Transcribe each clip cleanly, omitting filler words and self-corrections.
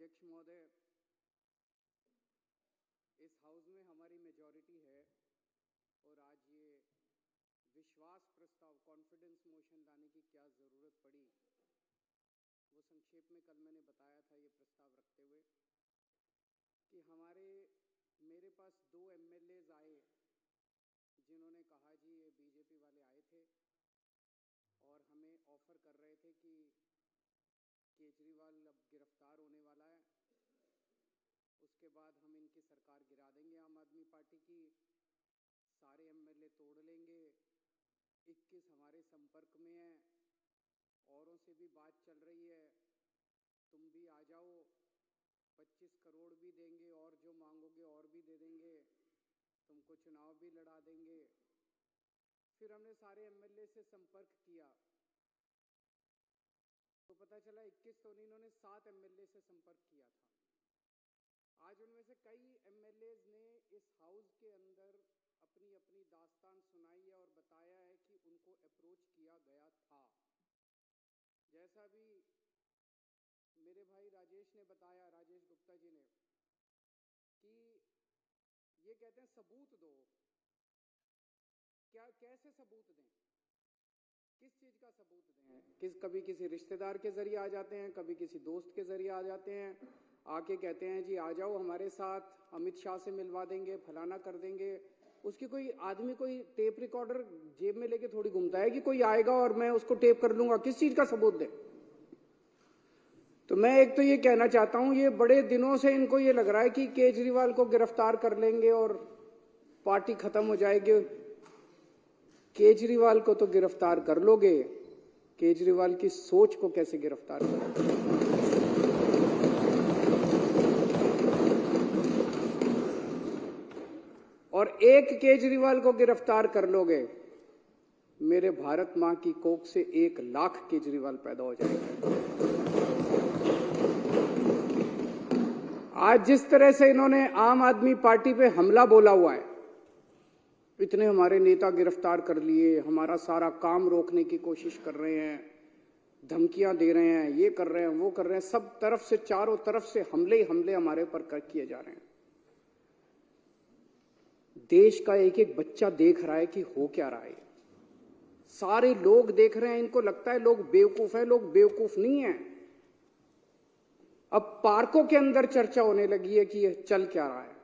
अध्यक्ष महोदय, इस हाउस में हमारी मेजॉरिटी है और आज ये विश्वास प्रस्ताव कॉन्फिडेंस मोशन लाने की क्या ज़रूरत पड़ी, वो संक्षेप में कल मैंने बताया था ये प्रस्ताव रखते हुए कि मेरे पास 2 एमएलएज आए जिन्होंने कहा जी ये बीजेपी वाले आए थे और हमें ऑफर कर रहे थे कि केजरीवाल अब गिरफ्तार होने वाला है, उसके बाद हम इनकी सरकार गिरा देंगे आम आदमी पार्टी की, सारे एमएलए तोड़ लेंगे, 21 हमारे संपर्क में हैं, औरों से भी बात चल रही है, तुम भी आ जाओ, 25 करोड़ भी देंगे और जो मांगोगे और भी दे देंगे, तुमको चुनाव भी लड़ा देंगे। फिर हमने सारे एमएलए से संपर्क किया तो पता चला 21 तो नहीं, इन्होंने 7 एमएलए से संपर्क किया था। आज उनमें से कई एमएलएज ने इस हाउस के अंदर अपनी अपनी दास्तान सुनाई है और बताया है कि उनको अप्रोच किया गया था। जैसा भी मेरे भाई राजेश ने बताया, राजेश गुप्ता जी ने, कि ये कहते हैं सबूत दो। कैसे सबूत दें, किस चीज का सबूत दें? कभी किसी रिश्तेदार के जरिए आ जाते हैं, कभी किसी दोस्त के जरिए आ जाते हैं, आके कहते हैं जी आ जाओ हमारे साथ, अमित शाह से मिलवा देंगे, फलाना कर देंगे। उसकी कोई आदमी कोई टेप रिकॉर्डर जेब में लेके थोड़ी घूमता है कि कोई आएगा और मैं उसको टेप कर लूंगा। किस चीज का सबूत दे? तो मैं एक तो ये कहना चाहता हूं, ये बड़े दिनों से इनको ये लग रहा है कि केजरीवाल को गिरफ्तार कर लेंगे और पार्टी खत्म हो जाएगी। केजरीवाल को तो गिरफ्तार कर लोगे, केजरीवाल की सोच को कैसे गिरफ्तार करोगे? और एक केजरीवाल को गिरफ्तार कर लोगे, मेरे भारत मां की कोख से 1 लाख केजरीवाल पैदा हो जाएंगे। आज जिस तरह से इन्होंने आम आदमी पार्टी पे हमला बोला हुआ है, इतने हमारे नेता गिरफ्तार कर लिए, हमारा सारा काम रोकने की कोशिश कर रहे हैं, धमकियां दे रहे हैं, ये कर रहे हैं, वो कर रहे हैं, सब तरफ से, चारों तरफ से हमले ही हमले हमारे ऊपर किए जा रहे हैं। देश का एक एक बच्चा देख रहा है कि हो क्या रहा है। सारे लोग देख रहे हैं, इनको लगता है लोग बेवकूफ हैं, लोग बेवकूफ नहीं हैं। अब पार्कों के अंदर चर्चा होने लगी है कि ये चल क्या रहा है,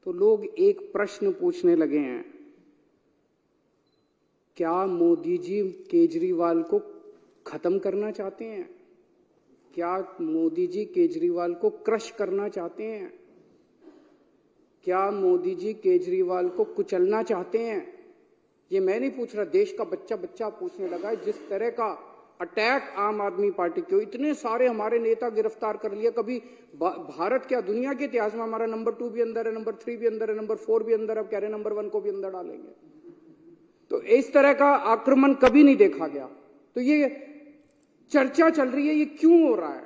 तो लोग एक प्रश्न पूछने लगे हैं, क्या मोदी जी केजरीवाल को खत्म करना चाहते हैं? क्या मोदी जी केजरीवाल को क्रश करना चाहते हैं? क्या मोदी जी केजरीवाल को कुचलना चाहते हैं? ये मैं नहीं पूछ रहा, देश का बच्चा बच्चा पूछने लगा है। जिस तरह का अटैक आम आदमी पार्टी के, इतने सारे हमारे नेता गिरफ्तार कर लिया। कभी भारत क्या दुनिया के इतिहास में हमारा नंबर 2 भी अंदर है, नंबर 3 भी अंदर है, नंबर 4 भी अंदर, अब कह रहे नंबर 1 को भी अंदर डालेंगे। तो इस तरह का आक्रमण कभी नहीं देखा गया। तो ये चर्चा चल रही है, ये क्यों हो रहा है?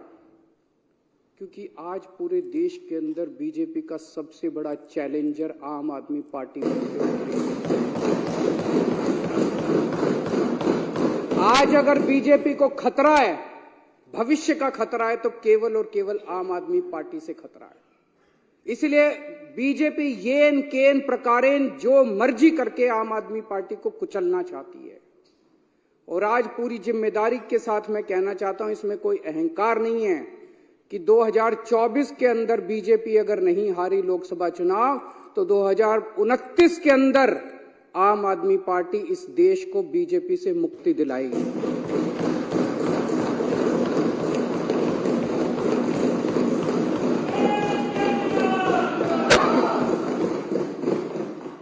क्योंकि आज पूरे देश के अंदर बीजेपी का सबसे बड़ा चैलेंजर आम आदमी पार्टी है। आज अगर बीजेपी को खतरा है, भविष्य का खतरा है, तो केवल और केवल आम आदमी पार्टी से खतरा है। इसलिए बीजेपी येन केन प्रकारेण जो मर्जी करके आम आदमी पार्टी को कुचलना चाहती है। और आज पूरी जिम्मेदारी के साथ मैं कहना चाहता हूं, इसमें कोई अहंकार नहीं है कि 2024 के अंदर बीजेपी अगर नहीं हारी लोकसभा चुनाव, तो 2029 के अंदर आम आदमी पार्टी इस देश को बीजेपी से मुक्ति दिलाएगी।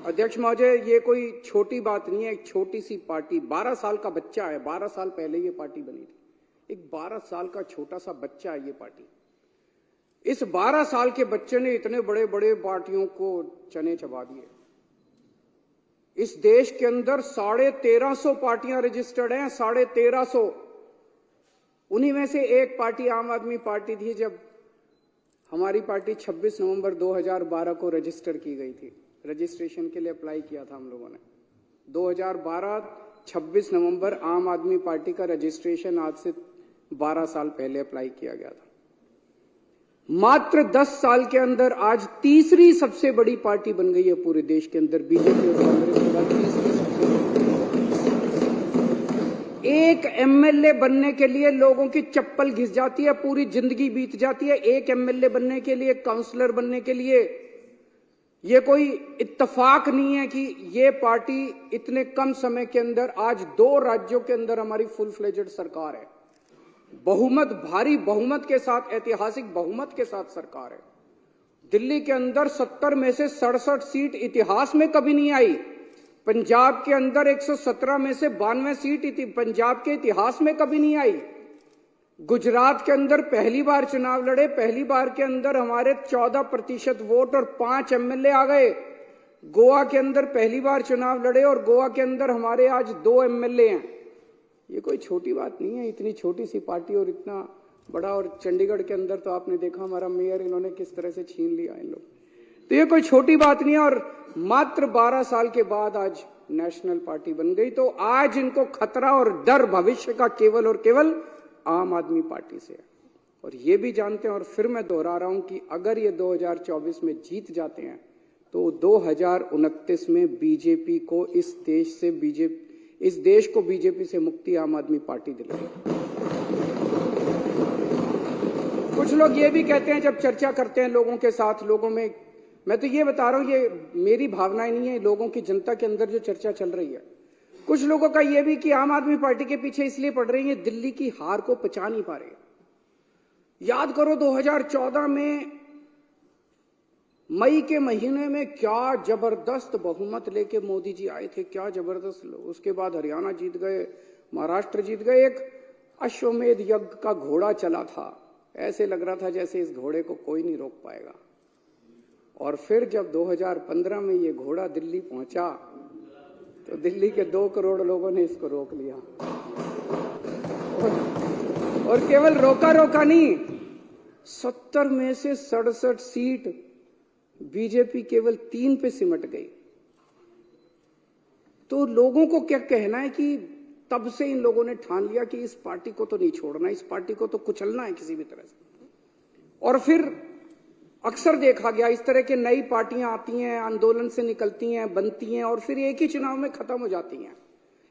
अध्यक्ष महोदय, ये कोई छोटी बात नहीं है। एक छोटी सी पार्टी, 12 साल का बच्चा है, 12 साल पहले ये पार्टी बनी थी। एक 12 साल का छोटा सा बच्चा है ये पार्टी। इस 12 साल के बच्चे ने इतने बड़े बड़े पार्टियों को चने चबा दिए। इस देश के अंदर 1350 पार्टियां रजिस्टर्ड हैं, 1350। उन्हीं में से एक पार्टी आम आदमी पार्टी थी। जब हमारी पार्टी 26 नवंबर 2012 को रजिस्टर की गई थी, रजिस्ट्रेशन के लिए अप्लाई किया था हम लोगों ने। 2012 26 नवंबर आम आदमी पार्टी का रजिस्ट्रेशन आज से 12 साल पहले अप्लाई किया गया था। मात्र 10 साल के अंदर आज तीसरी सबसे बड़ी पार्टी बन गई है पूरे देश के अंदर। बीजेपी और कांग्रेस के बाद तीसरी सबसे बड़ी। एक एमएलए बनने के लिए लोगों की चप्पल घिस जाती है, पूरी जिंदगी बीत जाती है। एक एमएलए बनने के लिए, काउंसलर बनने के लिए ये कोई इत्तेफाक नहीं है कि ये पार्टी इतने कम समय के अंदर आज 2 राज्यों के अंदर हमारी फुल फ्लेजेड सरकार है। बहुमत, भारी बहुमत के साथ, ऐतिहासिक बहुमत के साथ सरकार है। दिल्ली के अंदर 70 में से 67 सीट इतिहास में कभी नहीं आई। पंजाब के अंदर 117 में से 92 सीट पंजाब के इतिहास में कभी नहीं आई। गुजरात के अंदर पहली बार चुनाव लड़े, पहली बार के अंदर हमारे 14% वोट और 5 एमएलए आ गए। गोवा के अंदर पहली बार चुनाव लड़े और गोवा के अंदर हमारे आज 2 एमएलए हैं। ये कोई छोटी बात नहीं है, इतनी छोटी सी पार्टी और इतना बड़ा। और चंडीगढ़ के अंदर तो आपने देखा हमारा मेयर इन्होंने किस तरह से छीन लिया इन लोग। तो ये कोई छोटी बात नहीं है। और मात्र 12 साल के बाद आज नेशनल पार्टी बन गई। तो आज इनको खतरा और डर भविष्य का केवल और केवल आम आदमी पार्टी से है। और ये भी जानते हैं, और फिर मैं दोहरा रहा हूं कि अगर ये 2024 में जीत जाते हैं तो 2029 में बीजेपी को इस देश को बीजेपी से मुक्ति आम आदमी पार्टी दिलाएगी। कुछ लोग ये भी कहते हैं जब चर्चा करते हैं लोगों के साथ, लोगों में, मैं तो ये बता रहा हूं, ये मेरी भावनाएं नहीं है, लोगों की, जनता के अंदर जो चर्चा चल रही है। कुछ लोगों का यह भी कि आम आदमी पार्टी के पीछे इसलिए पड़ रही है, दिल्ली की हार को पचा नहीं पा रहे। याद करो 2014 में मई के महीने में क्या जबरदस्त बहुमत लेके मोदी जी आए थे, क्या जबरदस्त। उसके बाद हरियाणा जीत गए, महाराष्ट्र जीत गए। एक अश्वमेध यज्ञ का घोड़ा चला था, ऐसे लग रहा था जैसे इस घोड़े को कोई नहीं रोक पाएगा। और फिर जब 2015 में ये घोड़ा दिल्ली पहुंचा तो दिल्ली के 2 करोड़ लोगों ने इसको रोक लिया। और केवल रोका नहीं, 70 में से 67 सीट बीजेपी केवल 3 पे सिमट गई। तो लोगों को क्या कहना है कि तब से इन लोगों ने ठान लिया कि इस पार्टी को तो नहीं छोड़ना, इस पार्टी को तो कुचलना है किसी भी तरह से। और फिर अक्सर देखा गया इस तरह के नई पार्टियां आती हैं, आंदोलन से निकलती हैं, बनती हैं और फिर एक ही चुनाव में खत्म हो जाती हैं।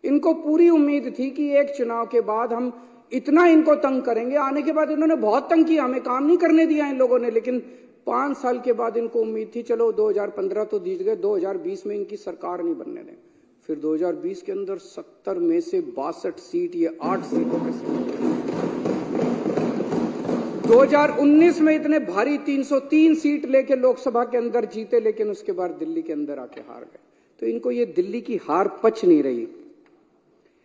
इनको पूरी उम्मीद थी कि एक चुनाव के बाद हम इतना इनको तंग करेंगे। आने के बाद इन्होंने बहुत तंग किया, हमें काम नहीं करने दिया इन लोगों ने। लेकिन 5 साल के बाद इनको उम्मीद थी चलो 2015 तो जीत गए, 2020 में इनकी सरकार नहीं बनने दें। फिर 2020 के अंदर 70 में से 62 सीट, ये 8 सीटों पे सीट। 2019 में इतने भारी 303 सीट लेके लोकसभा के अंदर जीते, लेकिन उसके बाद दिल्ली के अंदर आके हार गए। तो इनको ये दिल्ली की हार पच नहीं रही।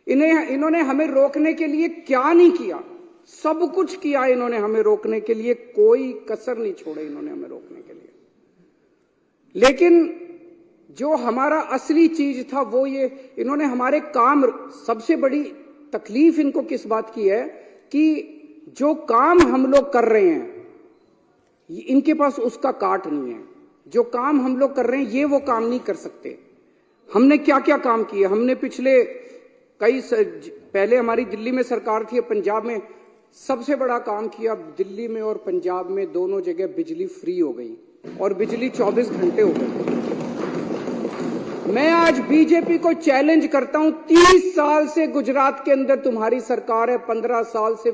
इन्होंने हमें रोकने के लिए क्या नहीं किया, सब कुछ किया इन्होंने हमें रोकने के लिए, कोई कसर नहीं छोड़े इन्होंने हमें रोकने के लिए। लेकिन जो हमारा असली चीज था वो ये, इन्होंने हमारे काम, सबसे बड़ी तकलीफ इनको किस बात की है कि जो काम हम लोग कर रहे हैं इनके पास उसका काट नहीं है। जो काम हम लोग कर रहे हैं ये वो काम नहीं कर सकते। हमने क्या क्या काम किए, हमने पिछले पहले हमारी दिल्ली में सरकार थी, पंजाब में सबसे बड़ा काम किया। दिल्ली में और पंजाब में दोनों जगह बिजली फ्री हो गई और बिजली 24 घंटे हो गई। मैं आज बीजेपी को चैलेंज करता हूं, 30 साल से गुजरात के अंदर तुम्हारी सरकार है, 15 साल से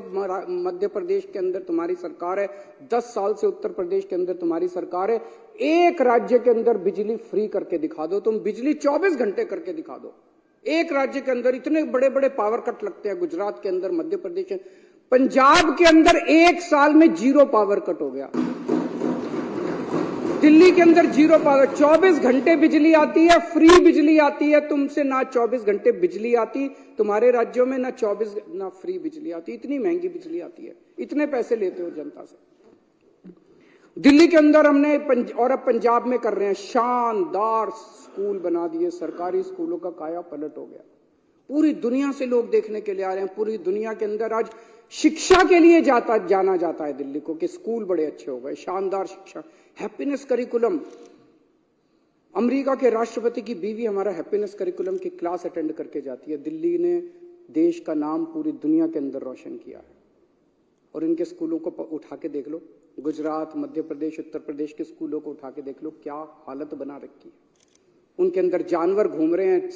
मध्य प्रदेश के अंदर तुम्हारी सरकार है, 10 साल से उत्तर प्रदेश के अंदर तुम्हारी सरकार है। एक राज्य के अंदर बिजली फ्री करके दिखा दो, तुम बिजली 24 घंटे करके दिखा दो। एक राज्य के अंदर इतने बड़े बड़े पावर कट लगते हैं, गुजरात के अंदर, मध्य प्रदेश के, पंजाब के अंदर 1 साल में 0 पावर कट हो गया। दिल्ली के अंदर 0 पावर, 24 घंटे बिजली आती है, फ्री बिजली आती है। तुमसे ना 24 घंटे बिजली आती तुम्हारे राज्यों में, ना फ्री बिजली आती। इतनी महंगी बिजली आती है, इतने पैसे लेते हो जनता से। दिल्ली के अंदर हमने और अब पंजाब में कर रहे हैं, शानदार स्कूल बना दिए, सरकारी स्कूलों का काया पलट हो गया। पूरी दुनिया से लोग देखने के लिए आ रहे हैं। पूरी दुनिया के अंदर आज शिक्षा के लिए जाना जाता है दिल्ली को कि स्कूल बड़े अच्छे हो गए, शानदार शिक्षा, हैप्पीनेस करिकुलम। अमेरिका के राष्ट्रपति की बीवी हमारा हैप्पीनेस करिकुलम की क्लास अटेंड करके जाती है। दिल्ली ने देश का नाम पूरी दुनिया के अंदर रोशन किया है। और इनके स्कूलों को उठा के देख लो, गुजरात, मध्य प्रदेश, उत्तर प्रदेश के स्कूलों को उठा के देख लो, क्या हालत बना रखी है। उनके अंदर जानवर घूम रहे हैं,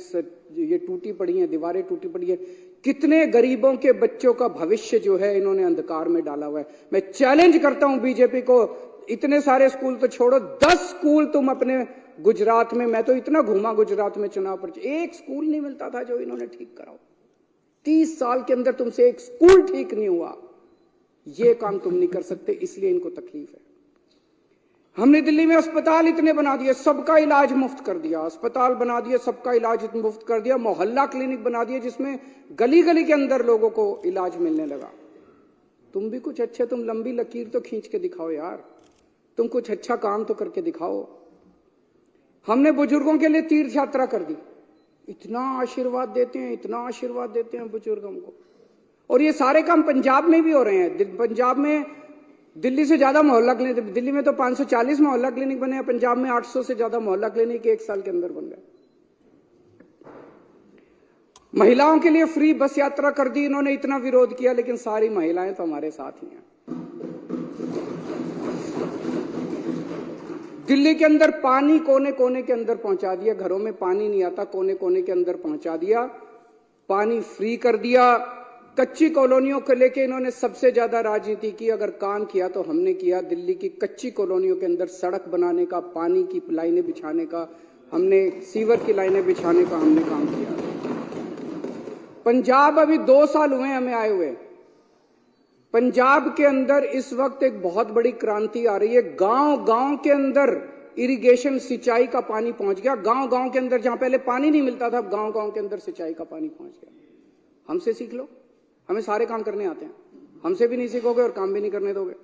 ये टूटी पड़ी हैं, दीवारें टूटी पड़ी है। कितने गरीबों के बच्चों का भविष्य जो है इन्होंने अंधकार में डाला हुआ है। मैं चैलेंज करता हूं बीजेपी को, इतने सारे स्कूल तो छोड़ो, 10 स्कूल तुम अपने गुजरात में, मैं तो इतना घूमा गुजरात में चुनाव पर, एक स्कूल नहीं मिलता था जो इन्होंने ठीक कराओ। 30 साल के अंदर तुमसे एक स्कूल ठीक नहीं हुआ। ये काम तुम नहीं कर सकते, इसलिए इनको तकलीफ है। हमने दिल्ली में अस्पताल इतने बना दिए, सबका इलाज मुफ्त कर दिया, अस्पताल बना दिए, सबका इलाज मुफ्त कर दिया, मोहल्ला क्लिनिक बना दिए जिसमें गली गली के अंदर लोगों को इलाज मिलने लगा। तुम भी कुछ अच्छे, तुम लंबी लकीर तो खींच के दिखाओ यार, तुम कुछ अच्छा काम तो करके दिखाओ। हमने बुजुर्गों के लिए तीर्थ यात्रा कर दी, इतना आशीर्वाद देते हैं, इतना आशीर्वाद देते हैं बुजुर्गों को। और ये सारे काम पंजाब में भी हो रहे हैं। पंजाब में दिल्ली से ज्यादा मोहल्ला क्लिनिक, दिल्ली में तो 540 मोहल्ला क्लिनिक बने हैं, पंजाब में 800 से ज्यादा मोहल्ला क्लिनिक 1 साल के अंदर बन गए। महिलाओं के लिए फ्री बस यात्रा कर दी इन्होंने, इतना विरोध किया, लेकिन सारी महिलाएं तो हमारे साथ ही हैं। दिल्ली के अंदर पानी कोने कोने के अंदर पहुंचा दिया, घरों में पानी नहीं आता, कोने कोने के अंदर पहुंचा दिया, पानी फ्री कर दिया। कच्ची कॉलोनियों को लेके इन्होंने सबसे ज्यादा राजनीति की, अगर काम किया तो हमने किया। दिल्ली की कच्ची कॉलोनियों के अंदर सड़क बनाने का, पानी की लाइनें बिछाने का, हमने सीवर की लाइनें बिछाने का हमने काम किया। पंजाब अभी 2 साल हुए हमें आए हुए, पंजाब के अंदर इस वक्त एक बहुत बड़ी क्रांति आ रही है। गांव गांव के अंदर इरिगेशन, सिंचाई का पानी पहुंच गया। गांव गांव के अंदर जहां पहले पानी नहीं मिलता था, गांव गांव के अंदर सिंचाई का पानी पहुंच गया। हमसे सीख लो, हमें सारे काम करने आते हैं, हमसे भी नहीं सीखोगे और काम भी नहीं करने दोगे।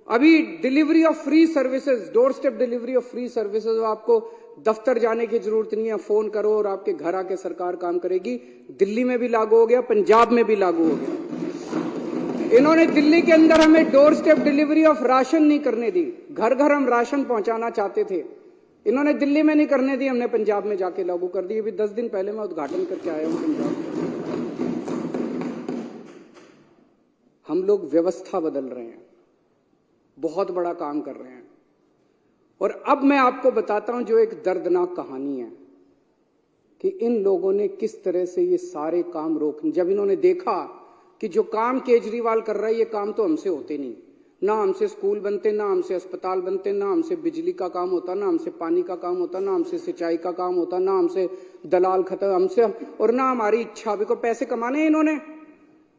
अभी delivery of free services, door step delivery of free services, आपको दफ्तर जाने की जरूरत नहीं है, फोन करो और आपके घर आके सरकार काम करेगी। दिल्ली में भी लागू हो गया, पंजाब में भी लागू हो गया। इन्होंने दिल्ली के अंदर हमें door step delivery of ration नहीं करने दी, घर घर हम राशन पहुंचाना चाहते थे, इन्होंने दिल्ली में नहीं करने दी, हमने पंजाब में जाके लागू कर दी। अभी 10 दिन पहले मैं उद्घाटन करके आया हूं पंजाब में। हम लोग व्यवस्था बदल रहे हैं, बहुत बड़ा काम कर रहे हैं। और अब मैं आपको बताता हूं जो एक दर्दनाक कहानी है कि इन लोगों ने किस तरह से ये सारे काम रोक, जब इन्होंने देखा कि जो काम केजरीवाल कर रहा है ये काम तो हमसे होते नहीं, ना हमसे स्कूल बनते, ना हमसे अस्पताल बनते, ना हमसे बिजली का काम होता, ना हमसे पानी का काम होता, ना हमसे सिंचाई का काम होता, ना हमसे दलाल खत्म, हमसे और ना हमारी इच्छा, अभी को पैसे कमाने हैं इन्होंने।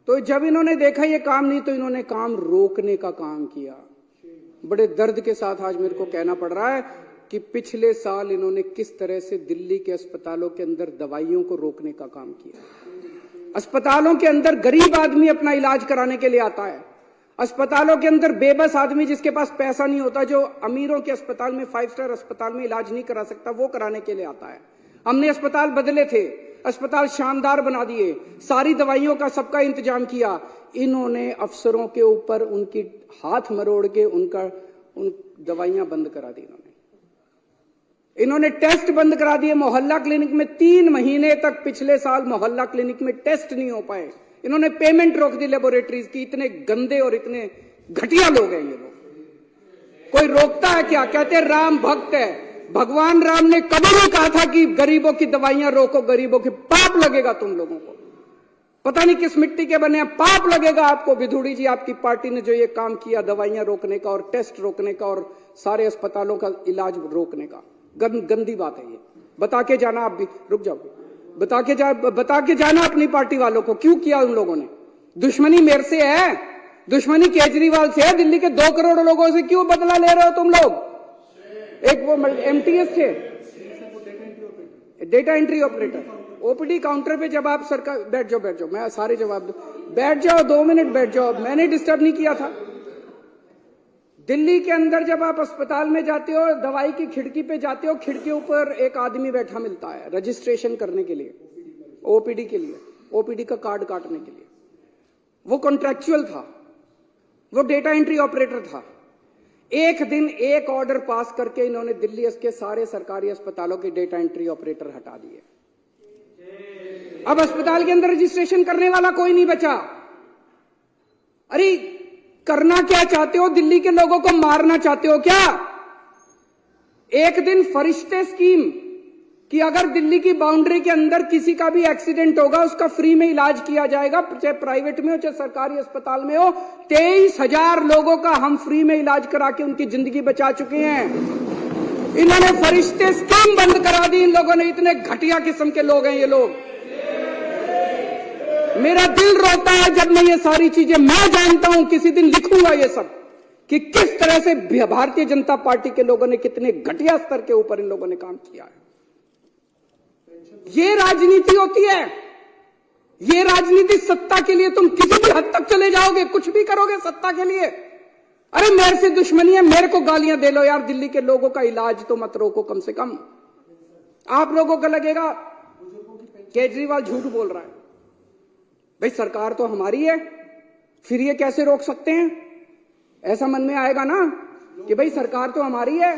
तो जब इन्होंने देखा ये काम नहीं, तो इन्होंने काम रोकने का काम किया। बड़े दर्द के साथ आज मेरे को कहना पड़ रहा है कि पिछले साल इन्होंने किस तरह से दिल्ली के अस्पतालों के अंदर दवाइयों को रोकने का काम किया। अस्पतालों के अंदर गरीब आदमी अपना इलाज कराने के लिए आता है, अस्पतालों के अंदर बेबस आदमी जिसके पास पैसा नहीं होता, जो अमीरों के अस्पताल में, 5 स्टार अस्पताल में इलाज नहीं करा सकता, वो कराने के लिए आता है। हमने अस्पताल बदले थे, अस्पताल शानदार बना दिए, सारी दवाइयों का सबका इंतजाम किया। इन्होंने अफसरों के ऊपर उनकी हाथ मरोड़ के उन दवाइयां बंद करा दी। इन्होंने टेस्ट बंद करा दिए। मोहल्ला क्लिनिक में 3 महीने तक पिछले साल मोहल्ला क्लिनिक में टेस्ट नहीं हो पाए। इन्होंने पेमेंट रोक दी लेबोरेटरीज की। इतने गंदे और इतने घटिया लोग हैं ये लोग। कोई रोकता है क्या? कहते राम भक्त है। भगवान राम ने कभी नहीं कहा था कि गरीबों की दवाइयां रोको, गरीबों की। पाप लगेगा तुम लोगों को, पता नहीं किस मिट्टी के बने हैं, पाप लगेगा आपको। विधुड़ी जी, आपकी पार्टी ने जो ये काम किया दवाइयां रोकने का और टेस्ट रोकने का और सारे अस्पतालों का इलाज रोकने का, गंदी बात है ये। बता के जाना, आप भी रुक जाओ, बता के जाना अपनी पार्टी वालों को क्यों किया उन लोगों ने। दुश्मनी मेरे से है, दुश्मनी केजरीवाल से है, दिल्ली के 2 करोड़ लोगों से क्यों बदला ले रहे हो तुम लोग। एक वो एमटीएस थे, data entry operator, OPD counter पे जब आप सरकार, बैठ जाओ, मैं सारे जवाब दूं, बैठ जाओ 2 मिनट बैठ जाओ, मैंने डिस्टर्ब नहीं किया था। दिल्ली के अंदर जब आप अस्पताल में जाते हो, दवाई की खिड़की पे जाते हो, खिड़की ऊपर एक आदमी बैठा मिलता है रजिस्ट्रेशन करने के लिए, ओपीडी के लिए, ओपीडी का कार्ड काटने के लिए। वो कॉन्ट्रैक्चुअल था, वो डेटा एंट्री ऑपरेटर था। एक दिन एक ऑर्डर पास करके इन्होंने दिल्ली के सारे सरकारी अस्पतालों के डेटा एंट्री ऑपरेटर हटा दिए। अब अस्पताल के अंदर रजिस्ट्रेशन करने वाला कोई नहीं बचा। अरे करना क्या चाहते हो? दिल्ली के लोगों को मारना चाहते हो क्या? एक दिन फरिश्ते स्कीम कि अगर दिल्ली की बाउंड्री के अंदर किसी का भी एक्सीडेंट होगा उसका फ्री में इलाज किया जाएगा, चाहे प्राइवेट में हो चाहे सरकारी अस्पताल में हो। 23,000 लोगों का हम फ्री में इलाज करा के उनकी जिंदगी बचा चुके हैं। इन्होंने फरिश्ते स्कीम बंद करा दी। इन लोगों ने, इतने घटिया किस्म के लोग हैं ये लोग। मेरा दिल रोता है जब मैं ये सारी चीजें, मैं जानता हूं किसी दिन लिखूंगा ये सब कि किस तरह से भारतीय जनता पार्टी के लोगों ने कितने घटिया स्तर के ऊपर इन लोगों ने काम किया है। ये राजनीति होती है, ये राजनीति। सत्ता के लिए तुम किसी भी हद तक चले जाओगे, कुछ भी करोगे सत्ता के लिए। अरे मेरे से दुश्मनी है, मेरे को गालियां दे लो यार, दिल्ली के लोगों का इलाज तो मत रोको कम से कम। आप लोगों को लगेगा केजरीवाल झूठ बोल रहा है। भाई सरकार तो हमारी है, फिर ये कैसे रोक सकते हैं? ऐसा मन में आएगा ना कि भाई सरकार तो हमारी है,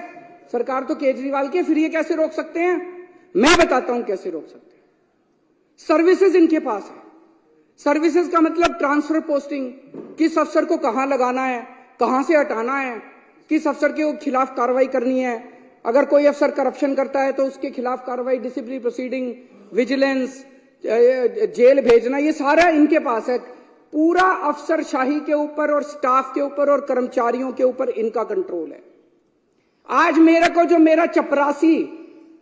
सरकार तो केजरीवाल की है, फिर ये कैसे रोक सकते हैं? मैं बताता हूं कैसे रोक सकते हैं। सर्विसेज इनके पास है। सर्विसेज का मतलब ट्रांसफर पोस्टिंग, किस अफसर को कहां लगाना है, कहां से हटाना है, किस अफसर के खिलाफ कार्रवाई करनी है। अगर कोई अफसर करप्शन करता है तो उसके खिलाफ कार्रवाई, डिसिप्लिनरी प्रोसीडिंग, विजिलेंस, जेल भेजना, ये सारा इनके पास है। पूरा अफसरशाही के ऊपर और स्टाफ के ऊपर और कर्मचारियों के ऊपर इनका कंट्रोल है। आज मेरे को जो मेरा चपरासी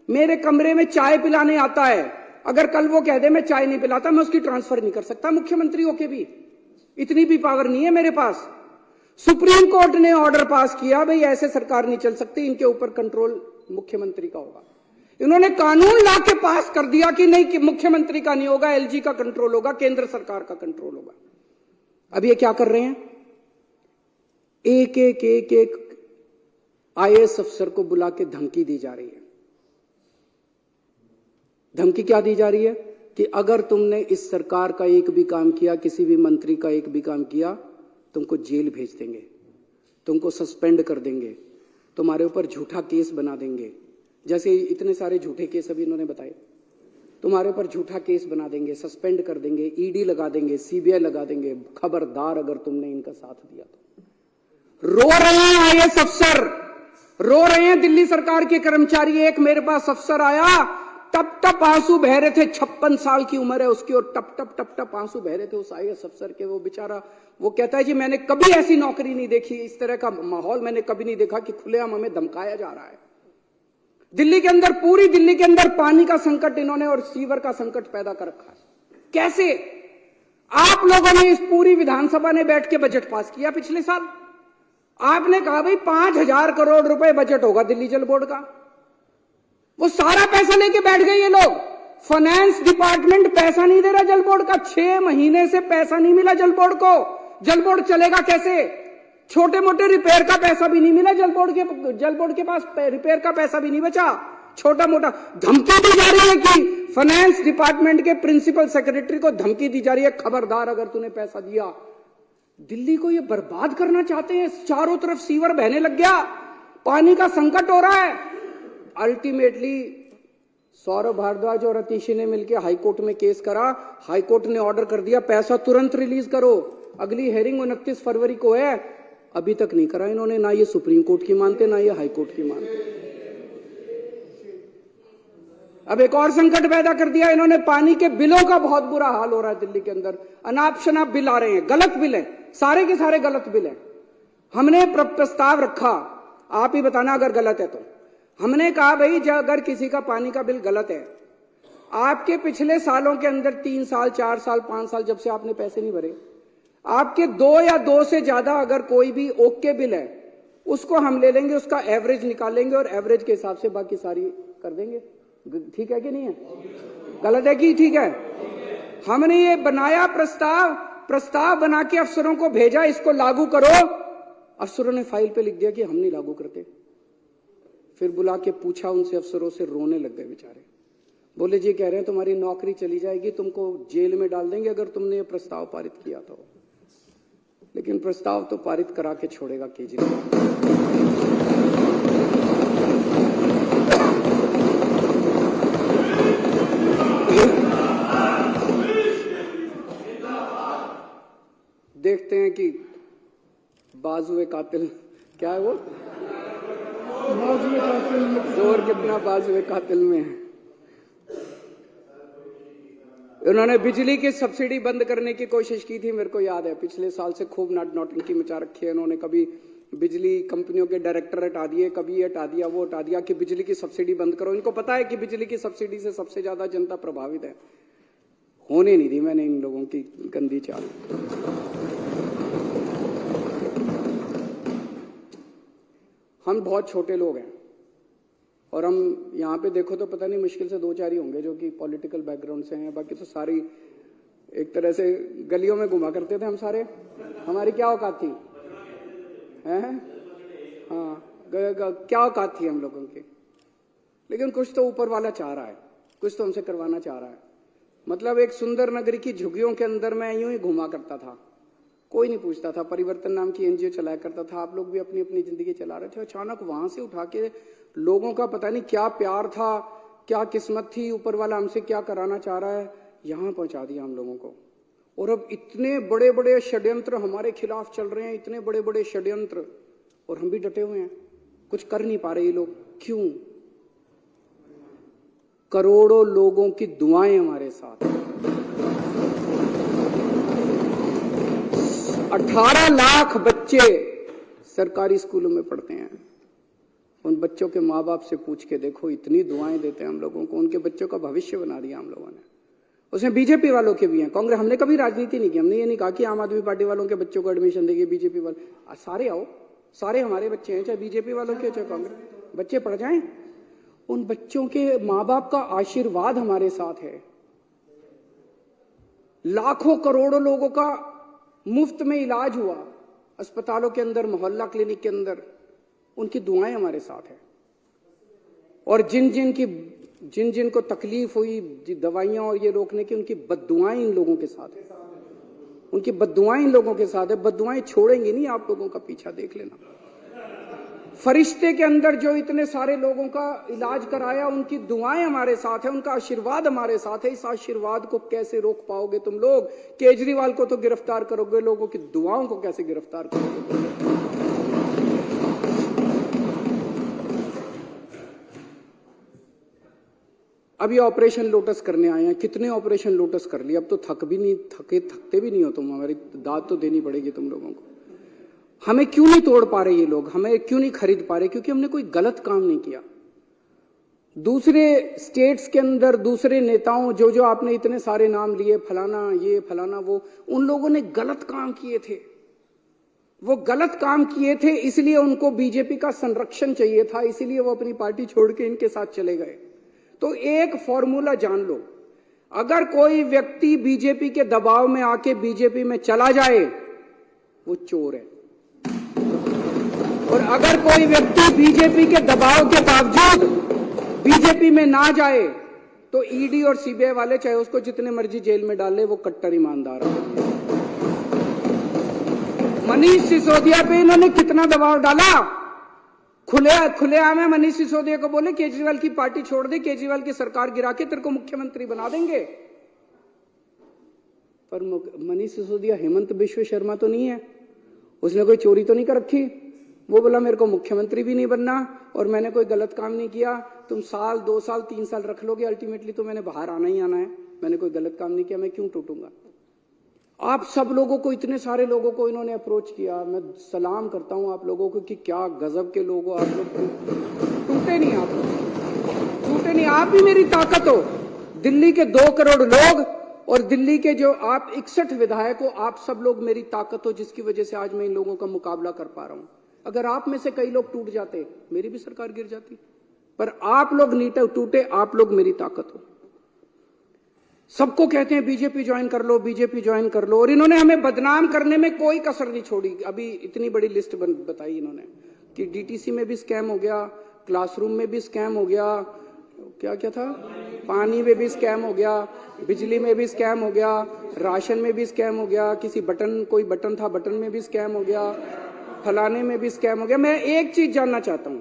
मेरे कमरे में चाय पिलाने आता है, अगर कल वो कह दे मैं चाय नहीं पिलाता, मैं उसकी ट्रांसफर नहीं कर सकता मुख्यमंत्री होके भी। इतनी भी पावर नहीं है मेरे पास। सुप्रीम कोर्ट ने ऑर्डर पास किया, भाई ऐसे सरकार नहीं चल सकती, इनके ऊपर कंट्रोल मुख्यमंत्री का होगा। इन्होंने कानून ला के पास कर दिया कि नहीं, कि मुख्यमंत्री का नहीं होगा, एलजी का कंट्रोल होगा, केंद्र सरकार का कंट्रोल होगा। अब ये क्या कर रहे हैं? एक एक एक एक आईएएस अफसर को बुला के धमकी दी जा रही है। धमकी क्या दी जा रही है? कि अगर तुमने इस सरकार का एक भी काम किया, किसी भी मंत्री का एक भी काम किया, तुमको जेल भेज देंगे, तुमको सस्पेंड कर देंगे, तुम्हारे ऊपर झूठा केस बना देंगे। जैसे इतने सारे झूठे केस अभी इन्होंने बताए, तुम्हारे ऊपर झूठा केस बना देंगे, सस्पेंड कर देंगे, ईडी लगा देंगे, सीबीआई लगा देंगे। खबरदार अगर तुमने इनका साथ दिया तो। रो रहे हैं आईएएस अफसर, रो रहे हैं दिल्ली सरकार के कर्मचारी। एक मेरे पास अफसर आया, टप टप आंसू बह रहे थे, 56 साल की उम्र है उसकी, और टप टप टप टप आंसू बह रहे थे उस आईएएस अफसर के। वो बेचारा, वो कहता है जी मैंने कभी ऐसी नौकरी नहीं देखी, इस तरह का माहौल मैंने कभी नहीं देखा कि खुलेआम हमें धमकाया जा रहा है। दिल्ली के अंदर, पूरी दिल्ली के अंदर पानी का संकट इन्होंने और सीवर का संकट पैदा कर रखा है। कैसे? आप लोगों ने, इस पूरी विधानसभा ने बैठ के बजट पास किया पिछले साल। आपने कहा भाई 5,000 करोड़ रुपए बजट होगा दिल्ली जल बोर्ड का। वो सारा पैसा लेके बैठ गए ये लोग। फाइनेंस डिपार्टमेंट पैसा नहीं दे रहा जल बोर्ड का। 6 महीने से पैसा नहीं मिला जल बोर्ड को। जल बोर्ड चलेगा कैसे? छोटे मोटे रिपेयर का पैसा भी नहीं मिला जल बोर्ड के पास रिपेयर का पैसा भी नहीं बचा। छोटा मोटा धमकी दी जा रही है कि फाइनेंस डिपार्टमेंट के प्रिंसिपल सेक्रेटरी को धमकी दी जा रही है, खबरदार अगर तूने पैसा दिया। दिल्ली को ये बर्बाद करना चाहते हैं। चारों तरफ सीवर बहने लग गया, पानी का संकट हो रहा है। अल्टीमेटली सौरभ भारद्वाज और अतीशी ने मिलकर हाईकोर्ट में केस करा। हाईकोर्ट ने ऑर्डर कर दिया पैसा तुरंत रिलीज करो। अगली हेयरिंग 29 फरवरी को है। अभी तक नहीं करा इन्होंने। ना ये सुप्रीम कोर्ट की मानते, ना ये हाईकोर्ट की मानते। अब एक और संकट पैदा कर दिया इन्होंने। पानी के बिलों का बहुत बुरा हाल हो रहा है दिल्ली के अंदर। अनाप शनाप बिल आ रहे हैं, गलत बिल है, सारे के सारे गलत बिल है। हमने प्रस्ताव रखा, आप ही बताना अगर गलत है तो। हमने कहा भाई अगर किसी का पानी का बिल गलत है, आपके पिछले सालों के अंदर 3 साल 4 साल 5 साल जब से आपने पैसे नहीं भरे, आपके 2 या 2 से ज्यादा अगर कोई भी ओके बिल है, उसको हम ले लेंगे, उसका एवरेज निकालेंगे और एवरेज के हिसाब से बाकी सारी कर देंगे। ठीक है कि नहीं है? गलत है कि ठीक है? हमने ये बनाया प्रस्ताव बना के अफसरों को भेजा, इसको लागू करो। अफसरों ने फाइल पे लिख दिया कि हम नहीं लागू करते। फिर बुला के पूछा उनसे, अफसरों से रोने लग गए बेचारे। बोले जी कह रहे हैं तुम्हारी नौकरी चली जाएगी, तुमको जेल में डाल देंगे अगर तुमने ये प्रस्ताव पारित किया तो। लेकिन प्रस्ताव तो पारित करा के छोड़ेगा केजरीवाल। देखते हैं कि बाजुए कातिल, क्या है वो? बाजुए कातिल में जोर कितना बाजुए कातिल में है। उन्होंने बिजली की सब्सिडी बंद करने की कोशिश की थी, मेरे को याद है। पिछले साल से खूब नौटंकी मचा रखी है उन्होंने। कभी बिजली कंपनियों के डायरेक्टर हटा दिए, कभी ये हटा दिया, वो हटा दिया कि बिजली की सब्सिडी बंद करो। इनको पता है कि बिजली की सब्सिडी से सबसे ज्यादा जनता प्रभावित है। होने नहीं दी मैंने इन लोगों की गंदी चाल। हम बहुत छोटे लोग हैं और हम यहाँ पे देखो तो पता नहीं मुश्किल से 2-4 ही होंगे जो कि पॉलिटिकल बैकग्राउंड से हैं। बाकी तो सारी एक तरह से गलियों में घुमा करते थे हम सारे। हमारी क्या औकात थी हैं? हाँ, क्या औकात थी हम लोगों की। लेकिन कुछ तो ऊपर वाला चाह रहा है, कुछ तो हमसे करवाना चाह रहा है। मतलब एक सुंदर नगरी की झुग्गियों के अंदर मैं यूं ही घुमा करता था, कोई नहीं पूछता था। परिवर्तन नाम की एनजीओ चलाया करता था, आप लोग भी अपनी अपनी जिंदगी चला रहे थे। अचानक वहां से उठा के लोगों का पता नहीं क्या प्यार था, क्या किस्मत थी, ऊपर वाला हमसे क्या कराना चाह रहा है, यहां पहुंचा दिया हम लोगों को। और अब इतने बड़े बड़े षड्यंत्र हमारे खिलाफ चल रहे हैं, इतने बड़े बड़े षड्यंत्र, और हम भी डटे हुए हैं। कुछ कर नहीं पा रहे ये लोग। क्यों? करोड़ों लोगों की दुआएं हमारे साथ। 18 लाख बच्चे सरकारी स्कूलों में पढ़ते हैं। उन बच्चों के माँ बाप से पूछ के देखो, इतनी दुआएं देते हैं हम लोगों को। उनके बच्चों का भविष्य बना दिया हम लोगों ने। उसमें बीजेपी वालों के भी हैं, कांग्रेस। हमने कभी राजनीति नहीं की। हमने ये नहीं कहा कि आम आदमी पार्टी वालों के बच्चों को एडमिशन देगी, बीजेपी वाले सारे आओ, सारे हमारे बच्चे हैं, चाहे बीजेपी वालों के चाहे कांग्रेस। बच्चे पढ़ जाएं। उन बच्चों के माँ बाप का आशीर्वाद हमारे साथ है। लाखों करोड़ों लोगों का मुफ्त में इलाज हुआ अस्पतालों के अंदर, मोहल्ला क्लिनिक के अंदर। उनकी दुआएं हमारे साथ है। और जिन जिन को तकलीफ हुई दवाइयां और ये रोकने की, उनकी बद्दुआएं इन लोगों के साथ है। उनकी बद्दुआएं इन लोगों के साथ है। बद्दुआएं छोड़ेंगी नहीं आप लोगों का पीछा, देख लेना। फरिश्ते के अंदर जो इतने सारे लोगों का इलाज कराया, उनकी दुआएं हमारे साथ है, उनका आशीर्वाद हमारे साथ है। इस आशीर्वाद को कैसे रोक पाओगे तुम लोग? केजरीवाल को तो गिरफ्तार करोगे, लोगों की दुआओं को कैसे गिरफ्तार करोगे? अब ये ऑपरेशन लोटस करने आए हैं। कितने ऑपरेशन लोटस कर लिए? अब तो थकते भी नहीं हो तुम। हमारी दाद तो देनी पड़ेगी तुम लोगों को। हमें क्यों नहीं तोड़ पा रहे ये लोग? हमें क्यों नहीं खरीद पा रहे? क्योंकि हमने कोई गलत काम नहीं किया। दूसरे स्टेट्स के अंदर दूसरे नेताओं, जो आपने इतने सारे नाम लिए, फलाना ये फलाना वो, उन लोगों ने गलत काम किए थे। वो गलत काम किए थे, इसलिए उनको बीजेपी का संरक्षण चाहिए था, इसीलिए वो अपनी पार्टी छोड़ के इनके साथ चले गए। तो एक फॉर्मूला जान लो, अगर कोई व्यक्ति बीजेपी के दबाव में आके बीजेपी में चला जाए, वो चोर है। और अगर कोई व्यक्ति बीजेपी के दबाव के बावजूद बीजेपी में ना जाए, तो ईडी और सीबीआई वाले चाहे उसको जितने मर्जी जेल में डाले, वो कट्टर ईमानदार है। मनीष सिसोदिया पे इन्होंने कितना दबाव डाला। खुलेआम है मनीष सिसोदिया को बोले केजरीवाल की पार्टी छोड़ दे, केजरीवाल की सरकार गिरा के तेरे को मुख्यमंत्री बना देंगे। पर मनीष सिसोदिया हेमंत बिश्व शर्मा तो नहीं है, उसने कोई चोरी तो नहीं कर रखी। वो बोला मेरे को मुख्यमंत्री भी नहीं बनना और मैंने कोई गलत काम नहीं किया। तुम 1 2 साल 3 साल रख लोगे, अल्टीमेटली तो मैंने बाहर आना ही आना है। मैंने कोई गलत काम नहीं किया, मैं क्यों टूटूंगा? आप सब लोगों को, इतने सारे लोगों को इन्होंने अप्रोच किया। मैं सलाम करता हूं आप लोगों को कि क्या गजब के लोग हो आप लोग। टूटे नहीं, आप टूटे नहीं। आप भी मेरी ताकत हो। दिल्ली के 2 करोड़ लोग और दिल्ली के जो आप 61 विधायक हो, आप सब लोग मेरी ताकत हो, जिसकी वजह से आज मैं इन लोगों का मुकाबला कर पा रहा हूं। अगर आप में से कई लोग टूट जाते, मेरी भी सरकार गिर जाती। पर आप लोग नहीं टूटे, आप लोग मेरी ताकत हो। सबको कहते हैं बीजेपी ज्वाइन कर लो, बीजेपी ज्वाइन कर लो, और इन्होंने हमें बदनाम करने में कोई कसर नहीं छोड़ी। अभी इतनी बड़ी लिस्ट बताई इन्होंने कि डीटीसी में भी स्कैम हो गया, क्लासरूम में भी स्कैम हो गया, क्या क्या था, पानी में भी स्कैम हो गया, बिजली में भी स्कैम हो गया, राशन में भी स्कैम हो गया, किसी बटन, कोई बटन था बटन में भी स्कैम हो गया, फलाने में भी स्कैम हो गया। मैं एक चीज जानना चाहता हूं,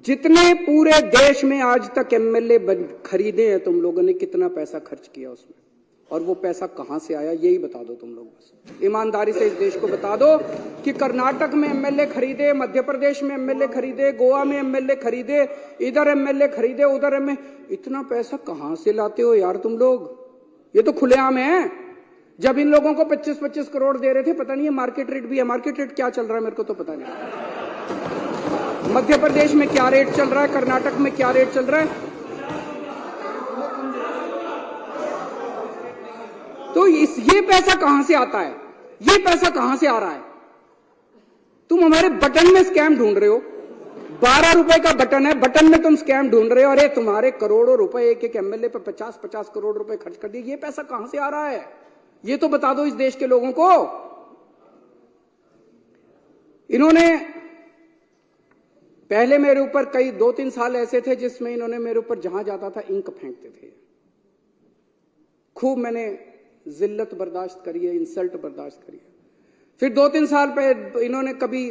जितने पूरे देश में आज तक एमएलए खरीदे हैं तुम लोगों ने, कितना पैसा खर्च किया उसमें? और वो पैसा कहां से आया यही बता दो तुम लोग। बस ईमानदारी से इस देश को बता दो कि कर्नाटक में एमएलए खरीदे, मध्य प्रदेश में एमएलए खरीदे, गोवा में एमएलए खरीदे, इधर एमएलए खरीदे, उधर इतना पैसा कहां से लाते हो यार तुम लोग? ये तो खुलेआम है। जब इन लोगों को 25-25 करोड़ दे रहे थे, पता नहीं है मार्केट रेट भी है, मार्केट रेट क्या चल रहा है मेरे को तो पता नहीं। मध्य प्रदेश में क्या रेट चल रहा है, कर्नाटक में क्या रेट चल रहा है। तो ये पैसा कहां से आता है? ये पैसा कहां से आ रहा है? तुम हमारे बटन में स्कैम ढूंढ रहे हो। 12 रुपए का बटन है, बटन में तुम स्कैम ढूंढ रहे हो। अरे तुम्हारे करोड़ों रुपए एक एक एमएलए पे 50-50 करोड़ रुपए खर्च कर दिए। ये पैसा कहां से आ रहा है? ये तो बता दो इस देश के लोगों को। इन्होंने पहले मेरे ऊपर कई 2-3 साल ऐसे थे जिसमें इन्होंने मेरे ऊपर जहां जाता था इंक फेंकते थे। खूब मैंने जिल्लत बर्दाश्त करी है, इंसल्ट बर्दाश्त करी है। फिर 2-3 साल पे इन्होंने कभी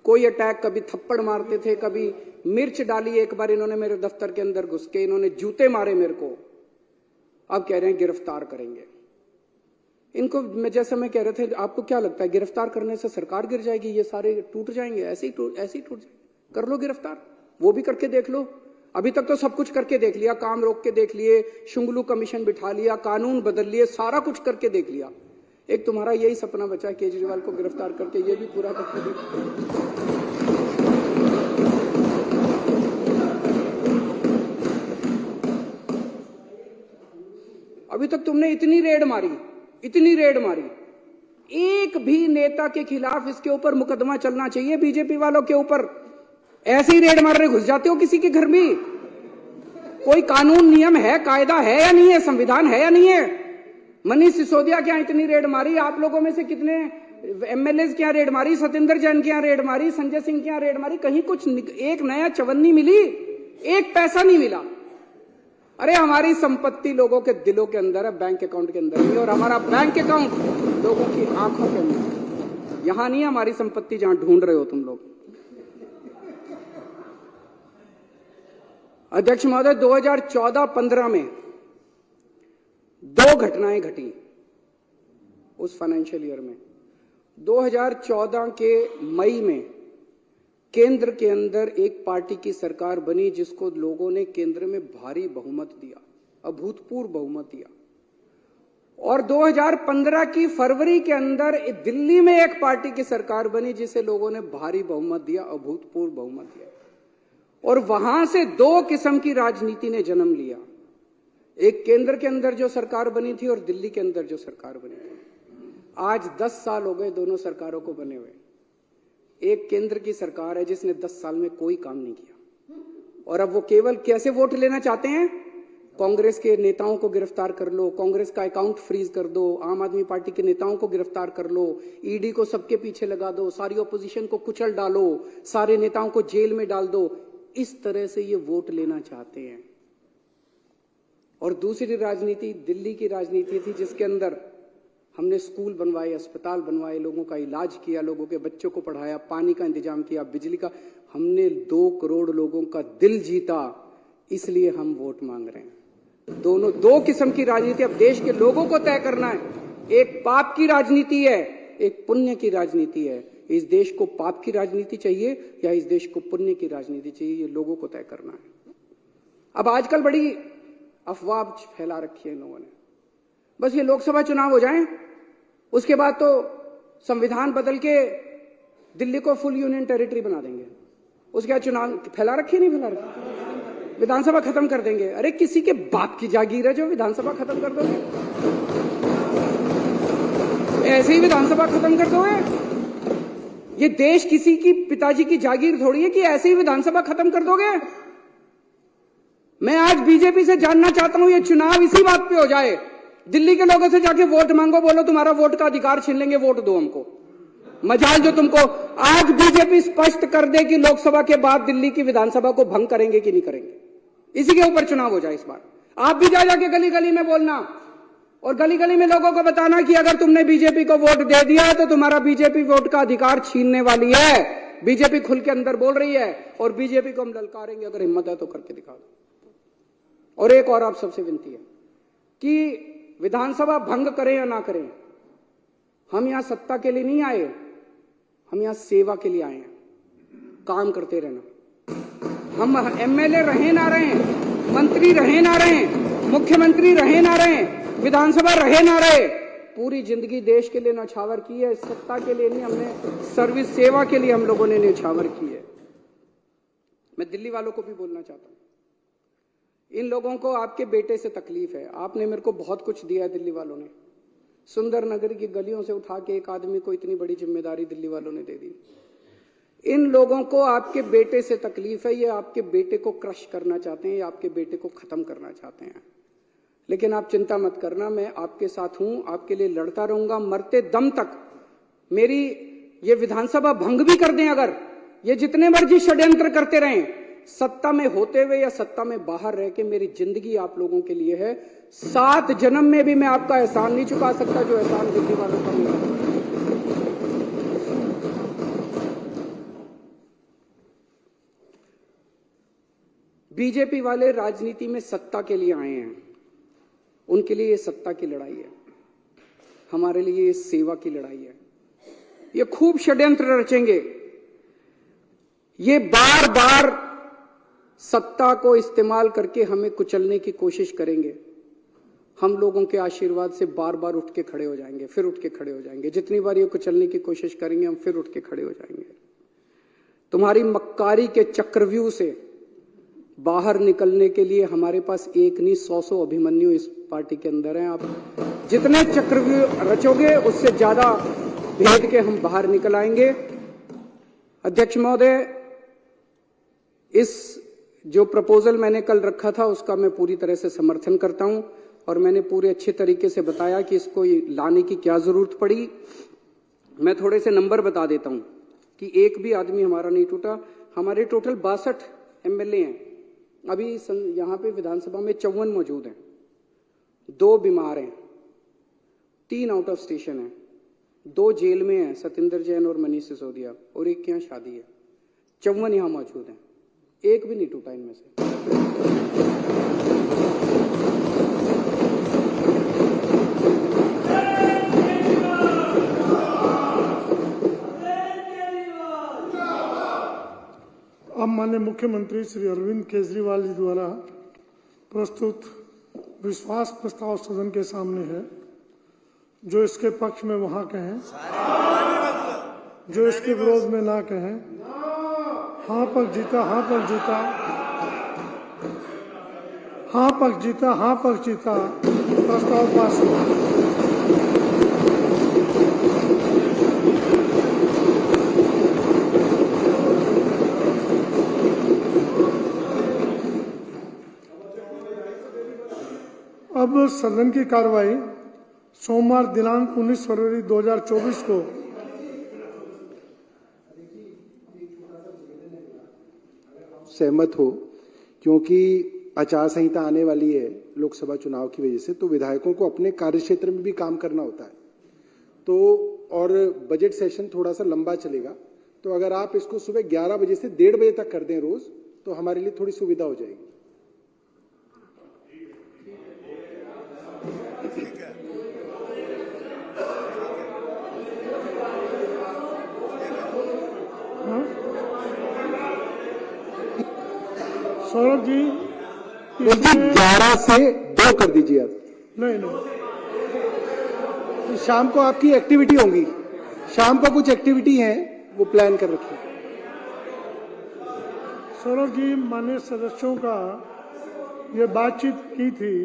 कोई अटैक, कभी थप्पड़ मारते थे, कभी मिर्च डाली। एक बार इन्होंने मेरे दफ्तर के अंदर घुस के इन्होंने जूते मारे मेरे को। अब कह रहे हैं गिरफ्तार करेंगे इनको। मैं जैसे मैं कह रहे थे, आपको क्या लगता है गिरफ्तार करने से सरकार गिर जाएगी, ये सारे टूट जाएंगे? ऐसे ही टूट जाएंगे। कर लो गिरफ्तार, वो भी करके देख लो। अभी तक तो सब कुछ करके देख लिया, काम रोक के देख लिए, शुंगलू कमीशन बिठा लिया, कानून बदल लिए, सारा कुछ करके देख लिया। एक तुम्हारा यही सपना बचा है केजरीवाल को गिरफ्तार करके, ये भी पूरा करके देख। अभी तक तुमने इतनी रेड मारी, एक भी नेता के खिलाफ इसके ऊपर मुकदमा चलना चाहिए। बीजेपी वालों के ऊपर ऐसे ही रेड मारने घुस जाते हो किसी के घर में। कोई कानून नियम है, कायदा है या नहीं है, संविधान है या नहीं है? मनीष सिसोदिया क्या इतनी रेड मारी? आप लोगों में से कितने एमएलए क्या रेड मारी? सत्येंद्र जैन क्या रेड मारी? संजय सिंह क्या रेड मारी? कहीं कुछ एक नया चवन्नी मिली? एक पैसा नहीं मिला। अरे हमारी संपत्ति लोगों के दिलों के अंदर है, बैंक अकाउंट के अंदर नहीं। और हमारा बैंक अकाउंट लोगों की आंखों के अंदर। यहां नहीं है हमारी संपत्ति जहां ढूंढ रहे हो तुम लोग। अध्यक्ष महोदय, 2014-15 में 2 घटनाएं घटी उस फाइनेंशियल ईयर में। 2014 के मई में केंद्र के अंदर एक पार्टी की सरकार बनी जिसको लोगों ने केंद्र में भारी बहुमत दिया, अभूतपूर्व बहुमत दिया। और 2015 की फरवरी के अंदर दिल्ली में एक पार्टी की सरकार बनी जिसे लोगों ने भारी बहुमत दिया, अभूतपूर्व बहुमत दिया। और वहां से 2 किस्म की राजनीति ने जन्म लिया। एक केंद्र के अंदर जो सरकार बनी थी और दिल्ली के अंदर जो सरकार बनी थी। आज 10 साल हो गए दोनों सरकारों को बने हुए। एक केंद्र की सरकार है जिसने 10 साल में कोई काम नहीं किया, और अब वो केवल कैसे वोट लेना चाहते हैं? कांग्रेस के नेताओं को गिरफ्तार कर लो, कांग्रेस का अकाउंट फ्रीज कर दो, आम आदमी पार्टी के नेताओं को गिरफ्तार कर लो, ईडी को सबके पीछे लगा दो, सारी ऑपोजिशन को कुचल डालो, सारे नेताओं को जेल में डाल दो। इस तरह से ये वोट लेना चाहते हैं। और दूसरी राजनीति दिल्ली की राजनीति थी जिसके अंदर हमने स्कूल बनवाए, अस्पताल बनवाए, लोगों का इलाज किया, लोगों के बच्चों को पढ़ाया, पानी का इंतजाम किया, बिजली का। हमने 2 करोड़ लोगों का दिल जीता, इसलिए हम वोट मांग रहे हैं। दोनों 2 किस्म की राजनीति अब देश के लोगों को तय करना है। एक पाप की राजनीति है, एक पुण्य की राजनीति है। इस देश को पाप की राजनीति चाहिए या इस देश को पुण्य की राजनीति चाहिए, ये लोगों को तय करना है। अब आजकल बड़ी अफवाह फैला रखी है इन लोगों ने। बस ये लोकसभा चुनाव हो जाएं, उसके बाद तो संविधान बदल के दिल्ली को फुल यूनियन टेरिटरी बना देंगे। उसके बाद चुनाव फैला रखी नहीं फैला रखी, विधानसभा खत्म कर देंगे। अरे किसी के बाप की जागीर है जो विधानसभा खत्म कर दोगे? ऐसे ही विधानसभा खत्म कर दोगे? ये देश किसी की पिताजी की जागीर थोड़ी है कि ऐसे ही विधानसभा खत्म कर दोगे। मैं आज बीजेपी से जानना चाहता हूं, ये चुनाव इसी बात पे हो जाए, दिल्ली के लोगों से जाके वोट मांगो, बोलो तुम्हारा वोट का अधिकार छीन लेंगे, वोट दो हमको। मजाल जो तुमको आज बीजेपी स्पष्ट कर दे कि लोकसभा के बाद दिल्ली की विधानसभा को भंग करेंगे कि नहीं करेंगे, इसी के ऊपर चुनाव हो जाए इस बार। आप भी जा जाके गली गली में बोलना और गली गली में लोगों को बताना कि अगर तुमने बीजेपी को वोट दे दिया तो तुम्हारा बीजेपी वोट का अधिकार छीनने वाली है। बीजेपी खुल के अंदर बोल रही है और बीजेपी को हम ललकारेंगे, अगर हिम्मत है तो करके दिखा दो। और एक और आप सबसे विनती है कि विधानसभा भंग करें या ना करें, हम यहां सत्ता के लिए नहीं आए, हम यहां सेवा के लिए आए हैं, काम करते रहना। हम एमएलए रहे ना रहे, मंत्री रहे ना रहे, मुख्यमंत्री रहे ना रहे, विधानसभा रहे ना रहे, पूरी जिंदगी देश के लिए न्यौछावर की है, सत्ता के लिए नहीं, हमने सर्विस सेवा के लिए हम लोगों ने न्यौछावर की है। मैं दिल्ली वालों को भी बोलना चाहता हूं, इन लोगों को आपके बेटे से तकलीफ है। आपने मेरे को बहुत कुछ दिया है दिल्ली वालों ने, सुंदर नगर की गलियों से उठा के एक आदमी को इतनी बड़ी जिम्मेदारी दिल्ली वालों ने दे दी। इन लोगों को आपके बेटे से तकलीफ है, ये आपके बेटे को क्रश करना चाहते हैं, ये आपके बेटे को खत्म करना चाहते हैं। लेकिन आप चिंता मत करना, मैं आपके साथ हूं, आपके लिए लड़ता रहूंगा मरते दम तक। मेरी ये विधानसभा भंग भी कर दें, अगर ये जितने मर्जी षड्यंत्र करते रहें, सत्ता में होते हुए या सत्ता में बाहर रह के, मेरी जिंदगी आप लोगों के लिए है। 7 जन्म में भी मैं आपका एहसान नहीं चुका सकता जो एहसान दिल्ली वालों का मिला। बीजेपी वाले राजनीति में सत्ता के लिए आए हैं, उनके लिए ये सत्ता की लड़ाई है, हमारे लिए ये सेवा की लड़ाई है। ये खूब षड्यंत्र रचेंगे, ये बार बार सत्ता को इस्तेमाल करके हमें कुचलने की कोशिश करेंगे। हम लोगों के आशीर्वाद से बार बार उठ के खड़े हो जाएंगे, फिर उठ के खड़े हो जाएंगे। जितनी बार ये कुचलने की कोशिश करेंगे, हम फिर उठ के खड़े हो जाएंगे। तुम्हारी मक्कारी के चक्रव्यूह से बाहर निकलने के लिए हमारे पास एक नहीं 100 अभिमन्यु इस पार्टी के अंदर हैं। आप जितने चक्रव्यूह रचोगे, उससे ज्यादा भेद के हम बाहर निकल आएंगे। अध्यक्ष महोदय, इस जो प्रपोजल मैंने कल रखा था उसका मैं पूरी तरह से समर्थन करता हूं, और मैंने पूरे अच्छे तरीके से बताया कि इसको लाने की क्या जरूरत पड़ी। मैं थोड़े से नंबर बता देता हूं कि एक भी आदमी हमारा नहीं टूटा। हमारे टोटल 62 एमएलए हैं, अभी यहां पे विधानसभा में 54 मौजूद हैं, 2 बीमार हैं, 3 आउट ऑफ स्टेशन हैं, 2 जेल में हैं, सतिंदर जैन और मनीष सिसोदिया, और एक के यहाँ शादी है। 54 यहां मौजूद हैं, एक भी नहीं टूटा इनमें से। अब माननीय मुख्यमंत्री श्री अरविंद केजरीवाल जी द्वारा प्रस्तुत विश्वास प्रस्ताव सदन के सामने है। जो इसके पक्ष में वहां कहें, जो इसके विरोध में ना कहें। हाँ पक्ष जीता, हाँ पक्ष जीता, हाँ पक्ष जीता, हाँ पक्ष जीता। प्रस्ताव पास हुआ। अब सदन की कार्रवाई सोमवार दिनांक 19 फरवरी 2024 को सहमत हो, क्योंकि आचार संहिता आने वाली है लोकसभा चुनाव की वजह से, तो विधायकों को अपने कार्यक्षेत्र में भी काम करना होता है, तो और बजट सेशन थोड़ा सा लंबा चलेगा, तो अगर आप इसको सुबह 11 बजे से 1:30 बजे तक कर दें रोज, तो हमारे लिए थोड़ी सुविधा हो जाएगी। सौरभ जी 11 से 2 कर दीजिए आप। नहीं, शाम को आपकी एक्टिविटी होंगी, शाम को कुछ एक्टिविटी है वो प्लान कर रखिए। सौरभ जी, माननीय सदस्यों का ये बातचीत की थी।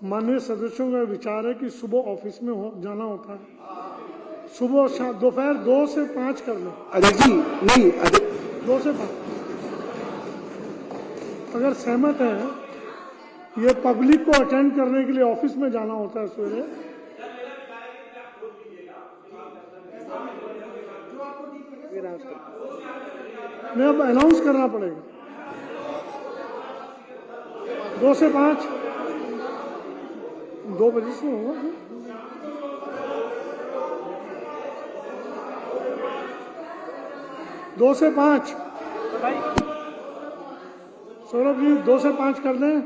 माननीय सदस्यों का विचार है कि सुबह ऑफिस में जाना होता है, सुबह शाम दोपहर 2 से 5 कर लो। अध्यक्ष जी नहीं, 2 से 5 अगर सहमत है। ये पब्लिक को अटेंड करने के लिए ऑफिस में जाना होता है सवेरे। नहीं, अब अनाउंस करना पड़ेगा। 2 से 5 2 बजे से होगा। 2 से 5 सौरभ जी 2 से 5 कर दें।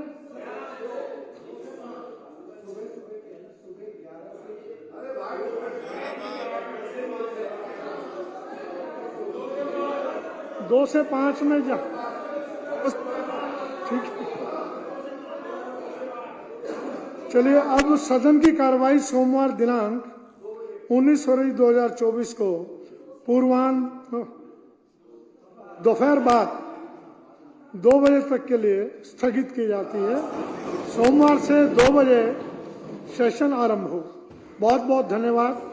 2 से 5 में जा, ठीक है। चलिए, अब सदन की कार्रवाई सोमवार दिनांक 19 फरवरी 2024 को पूर्वाह्न दोपहर बाद 2 बजे तक के लिए स्थगित की जाती है। सोमवार से 2 बजे सेशन आरंभ हो। बहुत बहुत धन्यवाद।